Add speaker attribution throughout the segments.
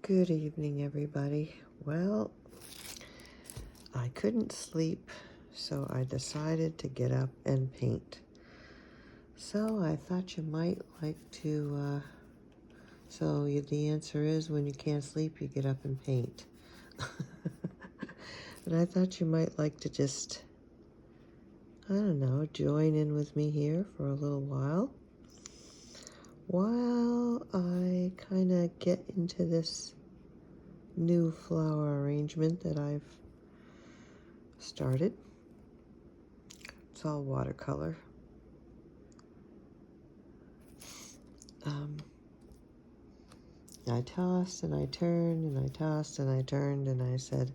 Speaker 1: Good evening, everybody. Well, I couldn't sleep, so I decided to get up and paint. So I thought you might like to, the answer is when you can't sleep, you get up and paint. And I thought you might like to just, I don't know, join in with me here for a little while I kind of get into this new flower arrangement that I've started. It's all watercolor. I tossed and I turned and I tossed and I turned and I said,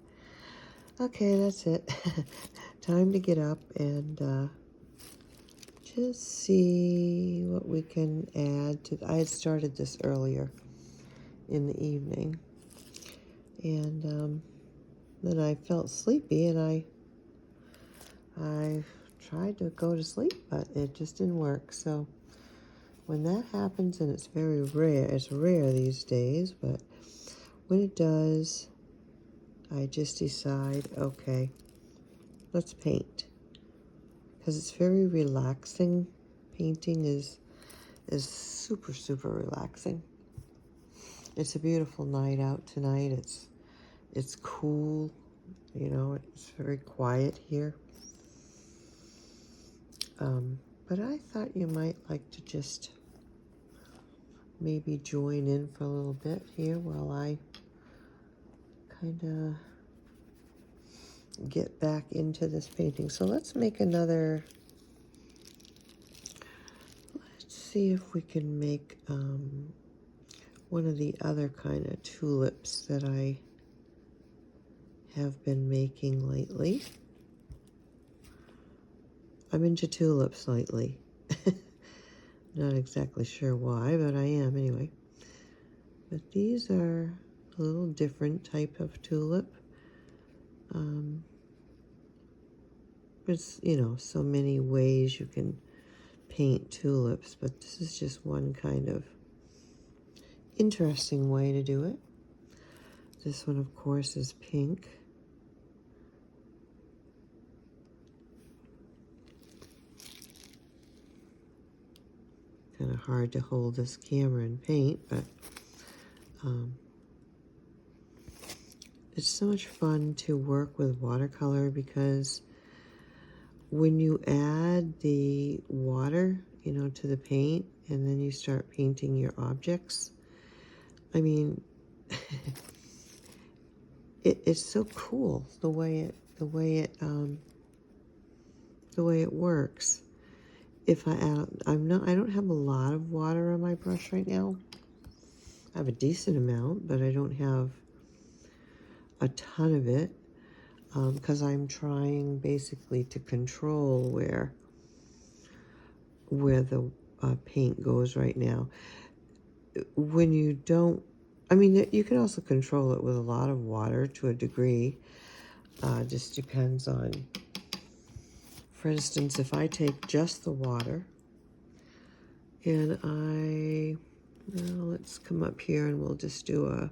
Speaker 1: okay, that's it. Time to get up and just see what we can add to. I had started this earlier in the evening, and then I felt sleepy and I tried to go to sleep, but it just didn't work. So when that happens, and it's very rare, it's rare these days, but when it does, I just decide, okay, let's paint. Because it's very relaxing. Painting is super, super relaxing. It's a beautiful night out tonight. It's cool, it's very quiet here. But I thought you might like to just maybe join in for a little bit here while I kind of get back into this painting. So let's make another, let's see if we can make one of the other kind of tulips that I have been making lately. I'm into tulips lately. Not exactly sure why, but I am anyway. But these are a little different type of tulip. There's, so many ways you can paint tulips, but this is just one kind of interesting way to do it. This one, of course, is pink. Kind of hard to hold this camera and paint, but it's so much fun to work with watercolor because when you add the water, to the paint, and then you start painting your objects, I mean, it's so cool the way it works. If I I don't have a lot of water on my brush right now. I have a decent amount, but I don't have a ton of it because I'm trying basically to control where the paint goes right now. When you don't, you can also control it with a lot of water to a degree. Just depends on, for instance, if I take just the water and let's come up here and we'll just do a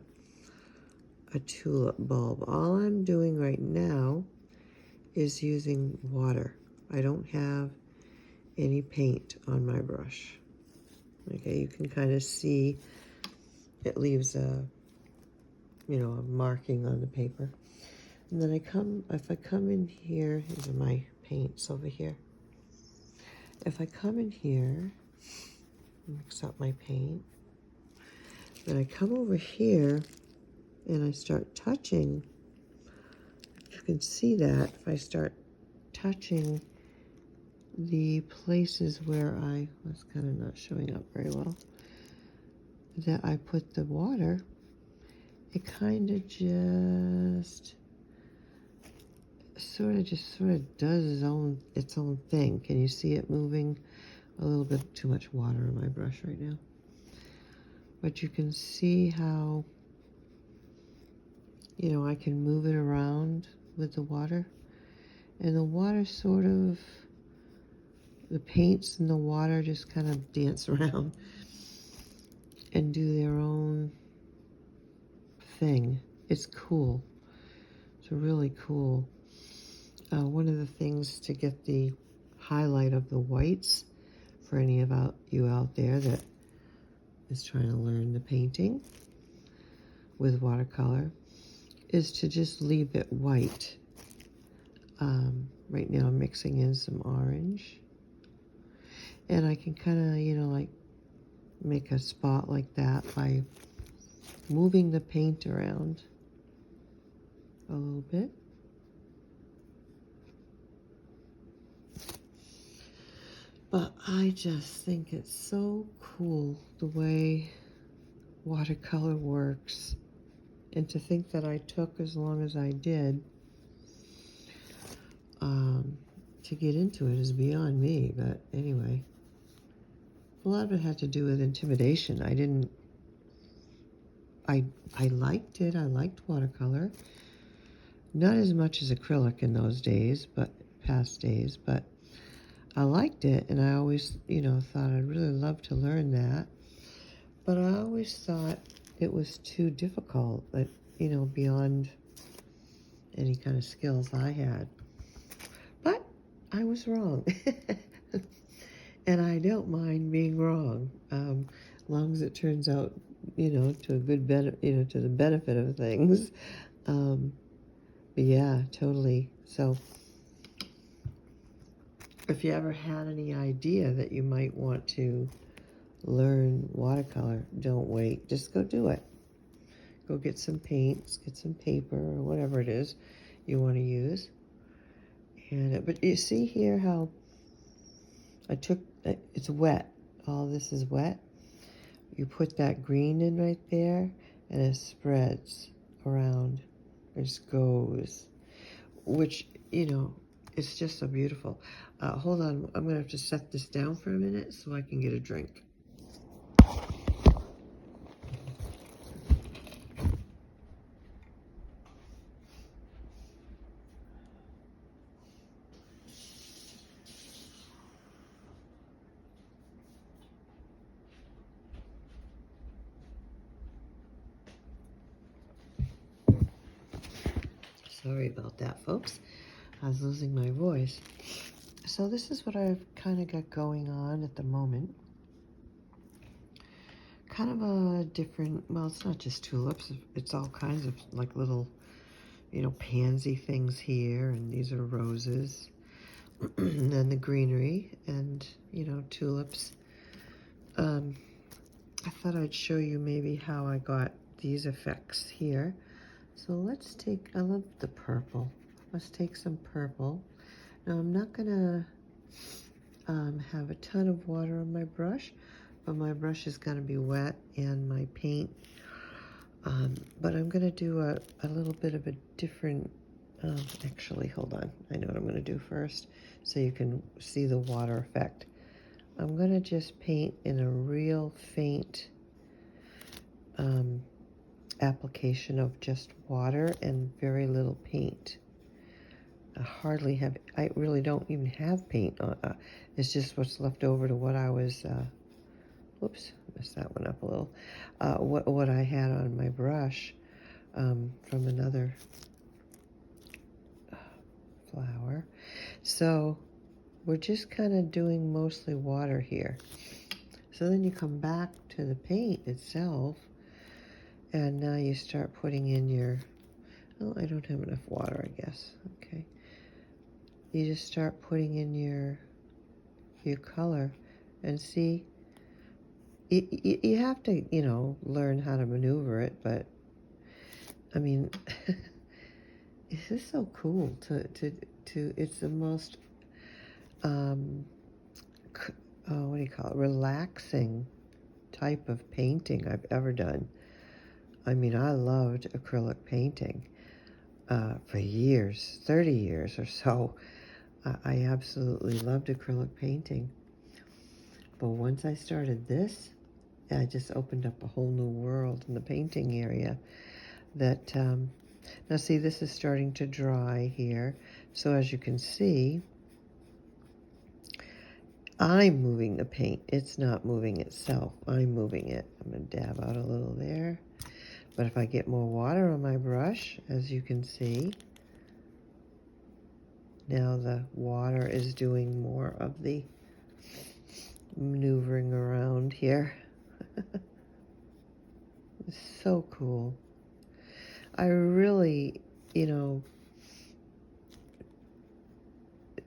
Speaker 1: tulip bulb. All I'm doing right now is using water. I don't have any paint on my brush. Okay, you can kind of see it leaves a marking on the paper. And then if I come in here, these are my paints over here. If I come in here, mix up my paint, then I come over here and I start touching. You can see that if I start touching the places where that's kind of not showing up very well, that I put the water, it kind of just sort of does its own thing. Can you see it moving? A little bit too much water on my brush right now. But you can see how, I can move it around with the water. And the water the paints and the water just kind of dance around and do their own thing. It's cool. It's really cool. One of the things to get the highlight of the whites for any of you out there that is trying to learn the painting with watercolor is to just leave it white. Right now I'm mixing in some orange, and I can kind of, like make a spot like that by moving the paint around a little bit. But I just think it's so cool the way watercolor works, and to think that I took as long as I did to get into it is beyond me. But anyway, a lot of it had to do with intimidation. I liked it. I liked watercolor. Not as much as acrylic in those days, but past days, but I liked it, and I always, thought I'd really love to learn that. But I always thought it was too difficult, that, beyond any kind of skills I had. But I was wrong. And I don't mind being wrong, as long as it turns out, to a good benefit, to the benefit of things. But yeah, totally. So if you ever had any idea that you might want to learn watercolor, don't wait. Just go do it. Go get some paints, get some paper, or whatever it is you want to use. And but you see here how I took, it's wet. All this is wet. You put that green in right there, and it spreads around. It just goes, which, it's just so beautiful. Hold on, I'm going to have to set this down for a minute so I can get a drink. Sorry about that, folks. I was losing my voice. So this is what I've kind of got going on at the moment. Kind of a different, well, it's not just tulips. It's all kinds of like little, pansy things here. And these are roses. And then the greenery and, tulips. I thought I'd show you maybe how I got these effects here. So let's take, I love the purple. Let's take some purple. Now I'm not gonna have a ton of water on my brush, but my brush is gonna be wet and my paint. But I'm gonna do a little bit of a different, actually, hold on. I know what I'm gonna do first so you can see the water effect. I'm gonna just paint in a real faint application of just water and very little paint. I really don't even have paint on. It's just what's left over to what I was, whoops, messed that one up a little. What I had on my brush from another flower. So we're just kind of doing mostly water here. So then you come back to the paint itself, and now you start putting in your, oh, I don't have enough water, I guess. Okay. You just start putting in your color, and see, you have to, learn how to maneuver it, but, I mean, this is so cool it's the most, what do you call it, relaxing type of painting I've ever done. I mean, I loved acrylic painting for years, 30 years or so. I absolutely loved acrylic painting. But once I started this, I just opened up a whole new world in the painting area. That now see, this is starting to dry here. So as you can see, I'm moving the paint. It's not moving itself. I'm moving it. I'm going to dab out a little there. But if I get more water on my brush, as you can see, now the water is doing more of the maneuvering around here. It's so cool. I really,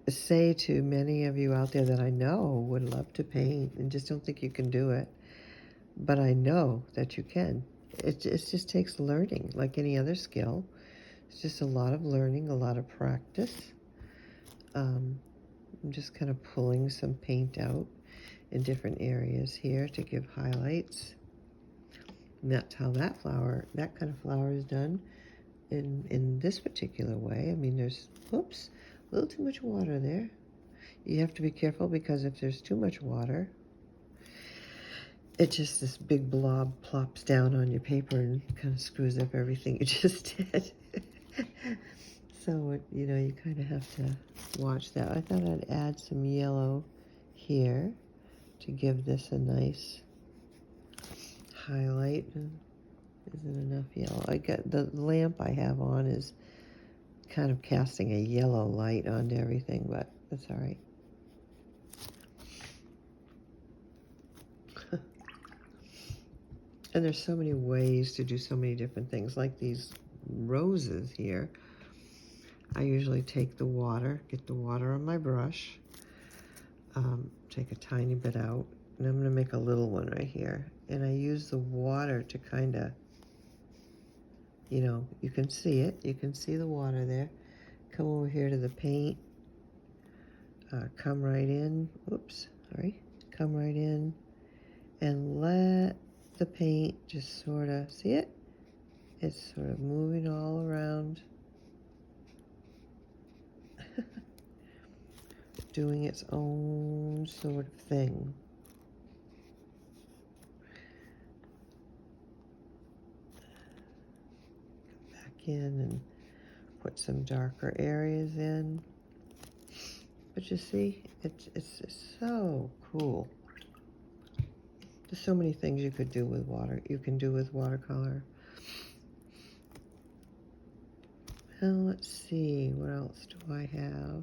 Speaker 1: say to many of you out there that I know would love to paint and just don't think you can do it. But I know that you can. It just takes learning, like any other skill. It's just a lot of learning, a lot of practice. I'm just kind of pulling some paint out in different areas here to give highlights. And that's how that kind of flower is done in this particular way. I mean, there's, whoops, a little too much water there. You have to be careful because if there's too much water, it just, this big blob plops down on your paper and kind of screws up everything you just did. So, you kind of have to watch that. I thought I'd add some yellow here to give this a nice highlight. Isn't enough yellow. I got the lamp I have on is kind of casting a yellow light onto everything, but that's all right. And there's so many ways to do so many different things, like these roses here. I usually take the water, get the water on my brush, take a tiny bit out, and I'm going to make a little one right here. And I use the water to kind of, you can see it. You can see the water there. Come over here to the paint. Come right in. Oops, sorry. Come right in and let the paint just sort of, see it? It's sort of moving all around, doing its own sort of thing. Come back in and put some darker areas in. But you see, it's so cool. There's so many things you could do with water. You can do with watercolor. Well, let's see, what else do I have?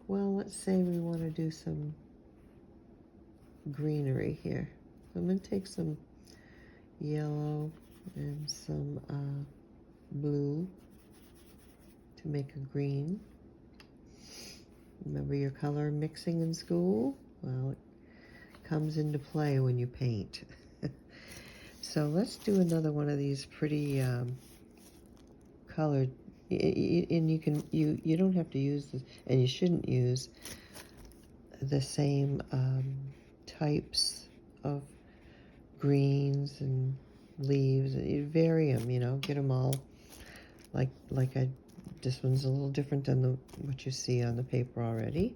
Speaker 1: Well, let's say we want to do some greenery here. I'm going to take some yellow and some blue to make a green. Remember your color mixing in school? Well, it comes into play when you paint. So let's do another one of these pretty colored, and you don't have to use this, and you shouldn't use the same types of greens and leaves. You vary them, get them all this one's a little different than what you see on the paper already.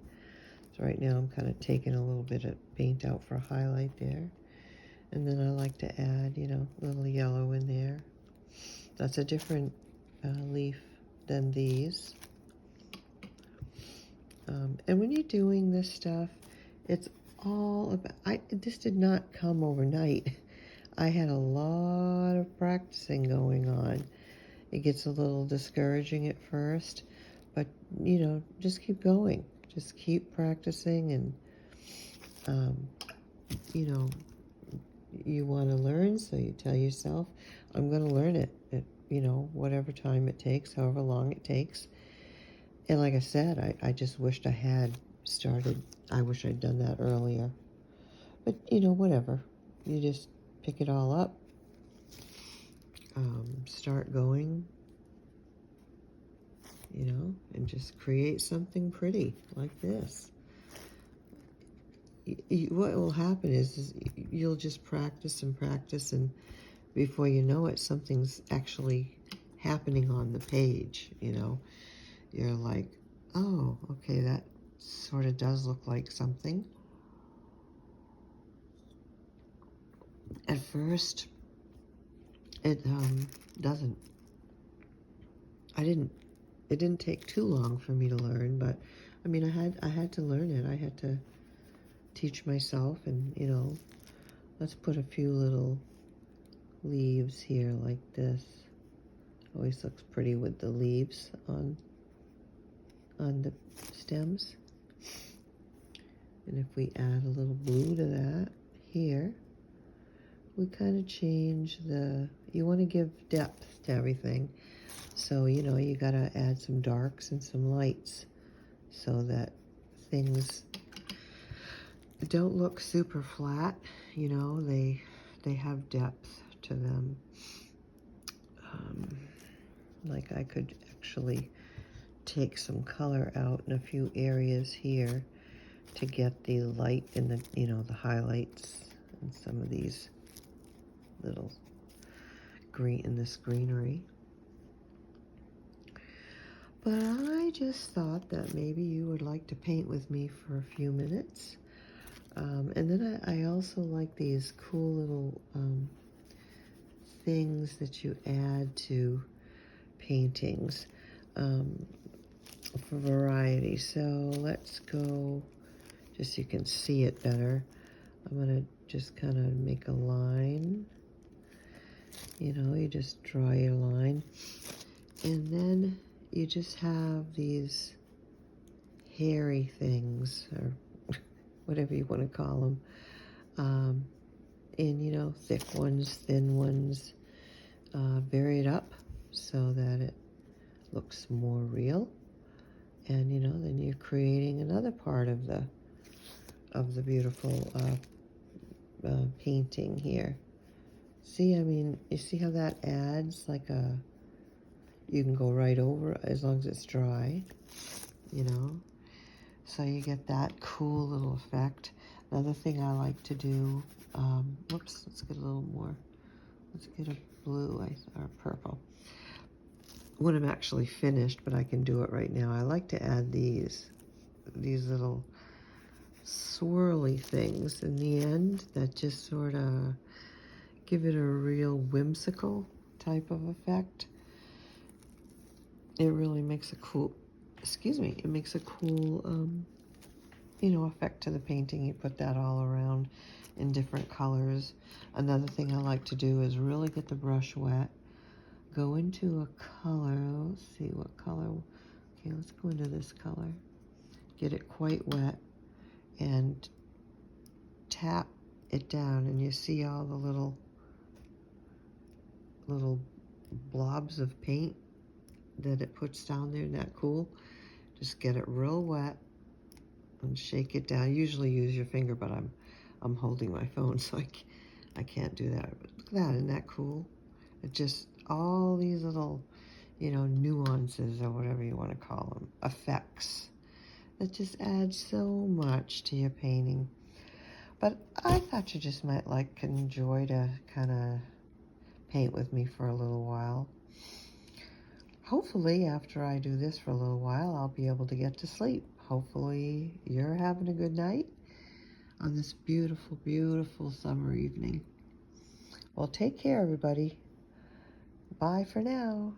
Speaker 1: So right now I'm kind of taking a little bit of paint out for a highlight there. And then I like to add, a little yellow in there. That's a different leaf than these. And when you're doing this stuff, it's all about, this did not come overnight. I had a lot of practicing going on. It gets a little discouraging at first, but, just keep going. Just keep practicing, and, you want to learn, so you tell yourself, I'm going to learn it at, whatever time it takes, however long it takes. And like I said, I just wished I had started. I wish I'd done that earlier. But, whatever. You just pick it all up. Start going, and just create something pretty like this. What will happen is you'll just practice and practice, and before you know it, something's actually happening on the page, You're like, oh, okay, that sort of does look like something. At first, it doesn't. It didn't take too long for me to learn, but I mean, I had to learn it. I had to teach myself, and let's put a few little leaves here like this. Always looks pretty with the leaves on the stems. And if we add a little blue to that here, we kind of change you want to give depth to everything. So, you know, you got to add some darks and some lights so that things don't look super flat. You know, they have depth to them. Like I could actually take some color out in a few areas here to get the light in the, you know, the highlights and some of these little green in this greenery. But I just thought that maybe you would like to paint with me for a few minutes. And then I also like these cool little things that you add to paintings for variety. So let's go, just so you can see it better. I'm going to just kind of make a line. You know, you just draw your line. And then you just have these hairy things, or whatever you want to call them. And, you know, thick ones, thin ones. Vary it up so that it looks more real. And, you know, then you're creating another part of the beautiful painting here. See, I mean, you see how that adds like you can go right over as long as it's dry, you know. So you get that cool little effect. Another thing I like to do, whoops, let's get a little more. Let's get a blue or purple. When I'm actually finished, but I can do it right now. I like to add these little swirly things in the end that just sort of give it a real whimsical type of effect. It really makes a cool, it makes a cool, you know, effect to the painting. You put that all around in different colors. Another thing I like to do is really get the brush wet, go into a color. Let's see what color. Okay, let's go into this color. Get it quite wet and tap it down, and you see all the little blobs of paint that it puts down there. Isn't that cool? Just get it real wet and shake it down. Usually use your finger, but I'm holding my phone, so I can't do that. But look at that, isn't that cool? It just, all these little, you know, nuances or whatever you want to call them, effects, that just add so much to your painting. But I thought you just might enjoy to kind of paint with me for a little while. Hopefully, after I do this for a little while, I'll be able to get to sleep. Hopefully, you're having a good night on this beautiful, beautiful summer evening. Well, take care, everybody. Bye for now.